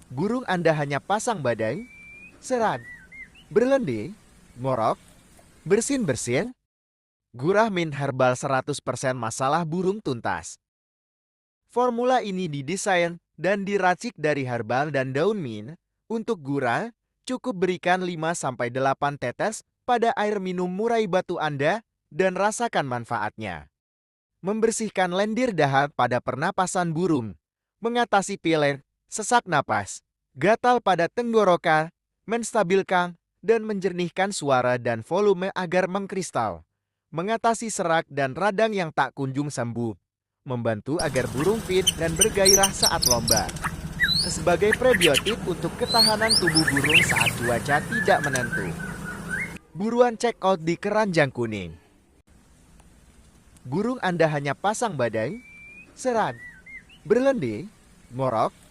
Burung Anda hanya pasang badai, serat, berlende, ngorok, bersin-bersin, Gurah Mint Herbal 100% masalah burung tuntas. Formula ini didesain dan diracik dari herbal dan daun mint. Untuk gurah, cukup berikan 5-8 tetes pada air minum murai batu Anda dan rasakan manfaatnya. Membersihkan lendir dahat pada pernapasan burung, mengatasi pilek, sesak napas, gatal pada tenggorokan, menstabilkan, dan menjernihkan suara dan volume agar mengkristal, mengatasi serak dan radang yang tak kunjung sembuh, membantu agar burung fit dan bergairah saat lomba. Sebagai prebiotik untuk ketahanan tubuh burung saat cuaca tidak menentu. Buruan check out di Keranjang Kuning. Burung Anda hanya pasang badai, serat, berlende, ngorok,